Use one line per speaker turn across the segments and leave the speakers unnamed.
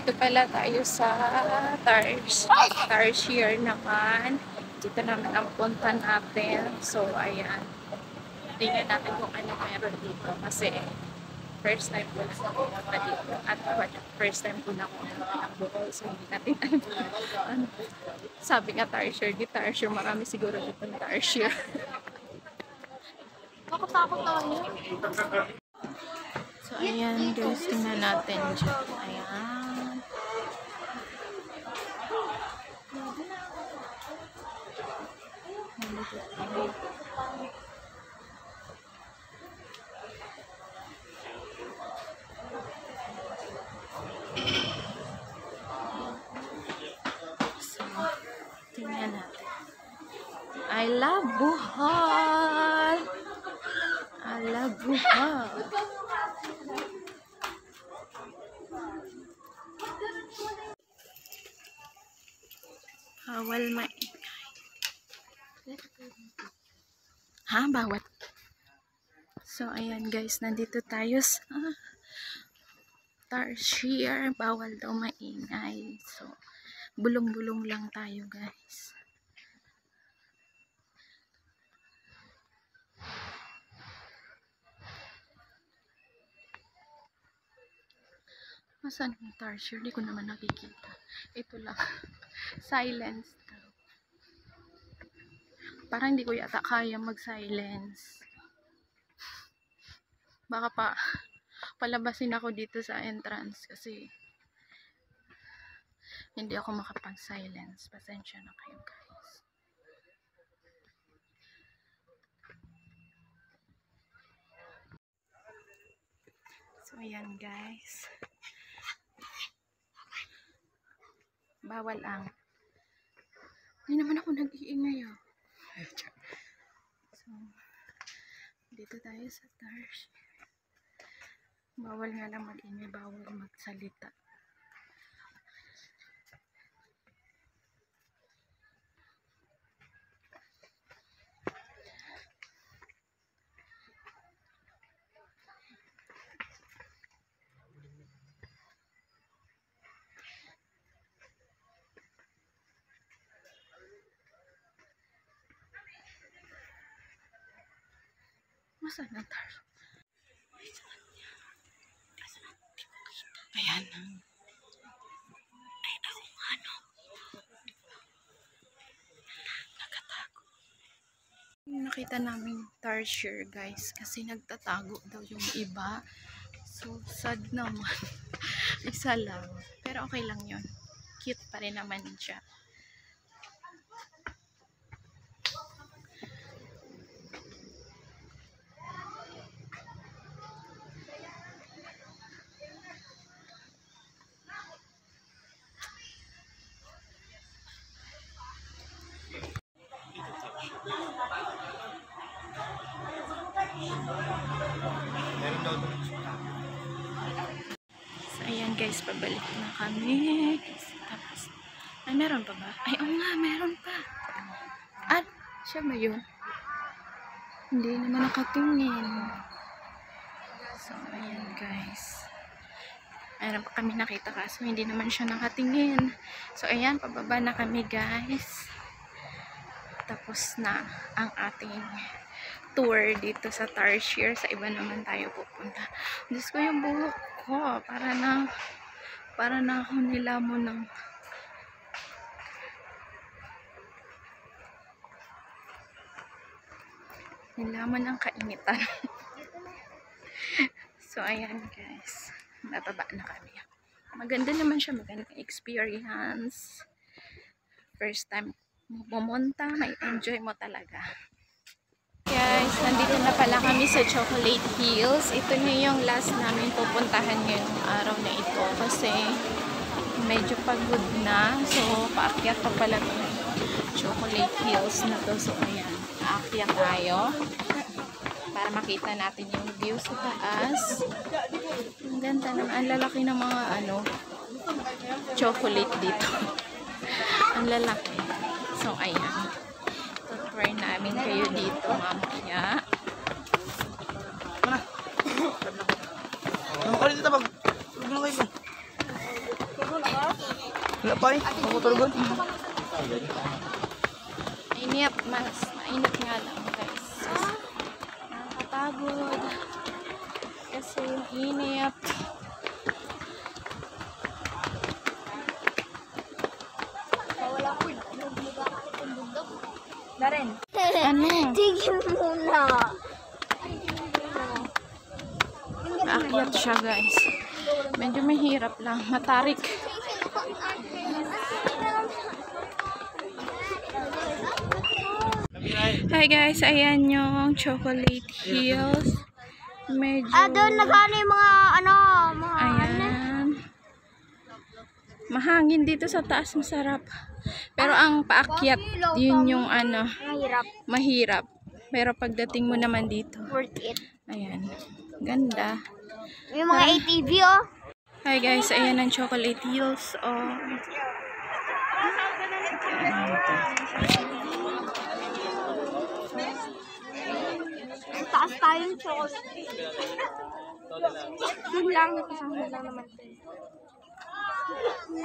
Nandito pala tayo sa Tarsier naman. Dito naman ang punta natin. So, ayan. Tingnan natin kung ano meron dito. Kasi, first time ko na pumunta dito. At first time ko na pumunta ng Bohol. So, hindi natin ano. Sabi nga Tarsier, di Tarsier. Marami siguro dito ng Tarsier. Nakatakot tayo. So, ayan guys. Tingnan natin dyan. Ayan. So, tingnan natin. I love Bohol! I love Bohol! Bawal maingay. Ha? Bawat? So, ayan guys. Nandito tayo sa Tarsier. Bawal daw maingay. So, bulong-bulong lang tayo guys. Masaan yung Tarsier? Di ko naman nakikita. Ito lang. Silence daw. Parang hindi ko yata kaya mag-silence. Baka pa palabasin ako dito sa entrance kasi hindi ako makapag-silence. Pasensya na kayo guys. So ayan guys. Bawal ang. Hindi naman ako nag-iingay oh. So, dito tayo sa Tarsier. Bawal nga lang mag-ingay, bawal magsalita. Masaan ang Tarsier? Ayan. Ay, ako ano. Nakatago. Nakita namin Tarsier guys. Kasi nagtatago daw yung iba. So, sad naman. Isa lang. Pero okay lang yun. Cute pa rin naman siya. So, ayan guys, pabalik na kami. Tapos, ay meron pa ba? Ay, oo nga, meron pa. At, siya ba yun? Hindi naman nakatingin. So, ayan guys. Meron pa kami nakita kaso hindi naman siya nakatingin. So, ayan, pababa na kami guys. Tapos na ang ating tour dito sa Tarsier. Sa iba naman tayo pupunta. Diyos ko yung buhok ko. Para na ako nilamon ng kainitan. So, ayan guys. Bababa na kami. Maganda naman siya. Magandang experience. First time pumunta, may enjoy mo talaga. Guys, nandito na pala kami sa Chocolate Hills. Ito na yung last namin pupuntahan ngayong araw na ito kasi medyo pagod na. So, paakyat pa pala ng Chocolate Hills na to. So, ayan, aakyat tayo para makita natin yung view sa taas. Ang ganda naman. Ang lalaki ng mga chocolate dito. Ang lalaki. So, ayan. Tutour namin kayo dito mamaya.
Ano ka dito ba? Huwag na kayo ba? oy. Mamutulgon.
Inip, mas mainit nga lang guys. Nakakapagod. Kasi yung inip.
Daren.
Ano?
Tigil muna.
Aakyat siya guys. Medyo mahirap lang. Matarik. Hi guys, ayan yung Chocolate Hills. Medyo...
doon nagano yung mga
Ayan. Mahangin dito sa taas, masarap. Pero ang paakyat, yun yung
mahirap.
mahirap. Pero pagdating mo naman dito,
Worth it.
ayan. Ganda.
May mga ATV oh.
Hi guys, ayan ang Chocolate Hills. Oh.
Taas tayong chocolate. Yun lang, kasama lang naman.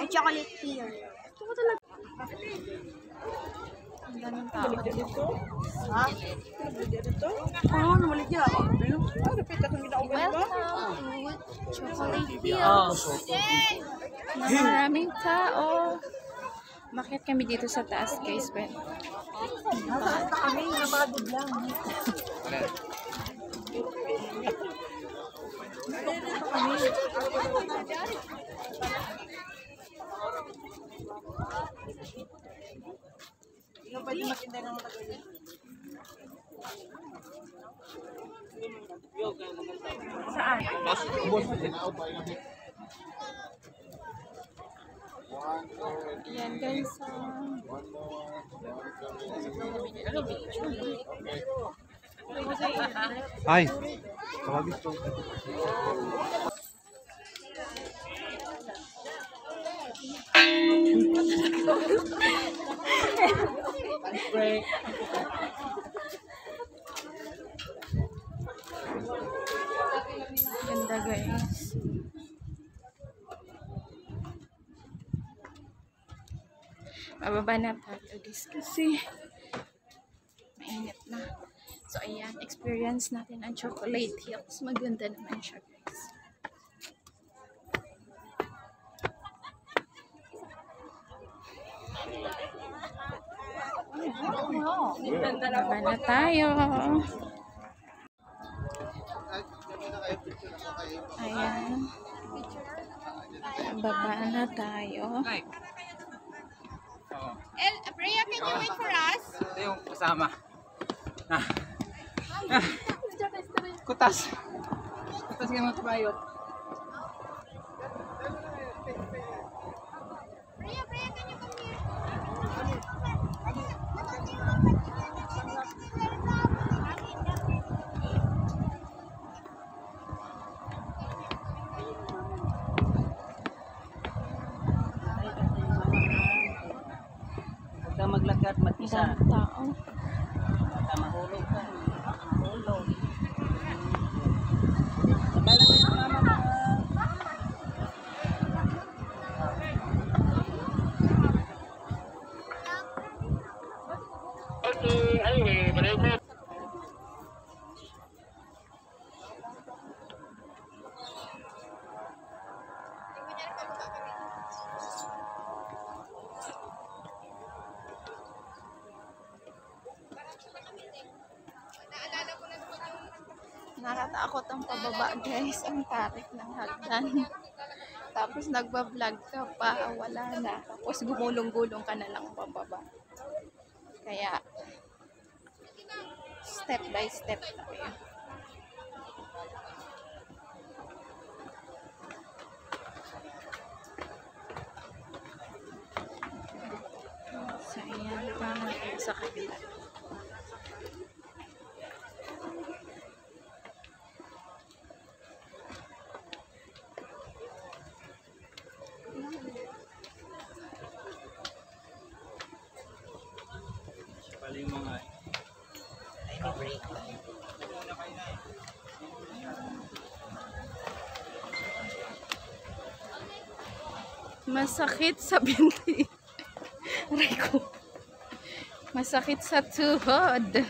Ay, chocolate here.
Ang daming tao dito.
Namalik niya ako.
Welcome to Chocolate Hills. Maraming tao. Bakit kami dito sa taas guys? Ben?
Kami, napagod lang.
Saan? Yan guys.
Hi. Tawagin ko.
Ganda guys. Mababa na tayo guys kasi mainit na. So ayan, experience natin ang Chocolate Hills. Maganda naman siya guys. Baba na tayo. Ayan. Baba na tayo.
Brea, can you wait for us?
Ito yung kasama. Kutas. Kutas yung mga kabayot.
Brea, can you come here?
Huwag kang maglakad mag-isa.
Ang tao.
Baka mahulog ka. Mahulog. Sabay lang kayo mama ka.
Nakatakot ang pababa guys. Ang tarik ng hagdan. Tapos nagbablog ka pa. Wala na. Tapos gumulong-gulong ka na lang pababa. Kaya step by step na kayo. So ayan pa sa kabila.
Pali yung mga break.
Masakit sa binti. Aray ko. Masakit sa tuhod.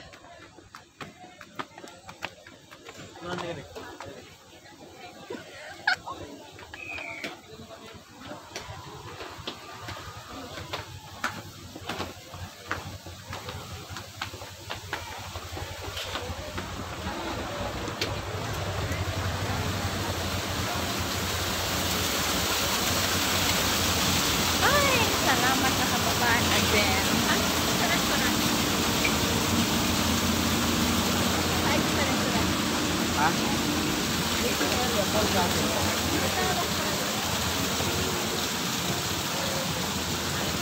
Ay, salamat na kababayan again. Sa restaurant. Ay, sa restaurant.
Ha?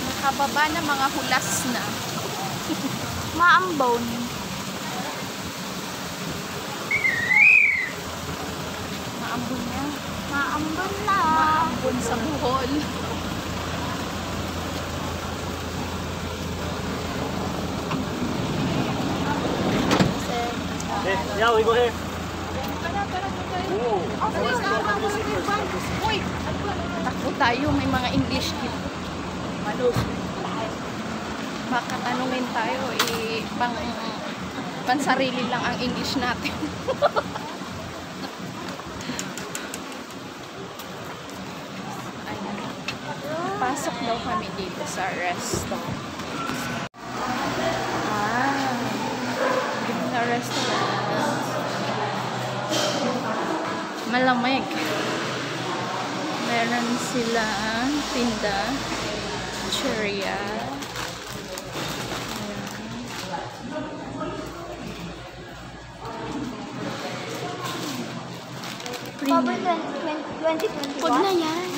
Nakababa na mga hulas na. Maambon. Maambon na. Maambon na. Maambon sa buhol.
Hey, yeah, we go here.
Uy! Takbo tayo. May mga English dito. Baka tanungin tayo. Pansarili lang ang English natin. Ayan. Pasok daw kami dito sa resto. Sa restaurant. Malamig. Meron silang tinda. Cheria.
Cover 2021.
Huwag na yan.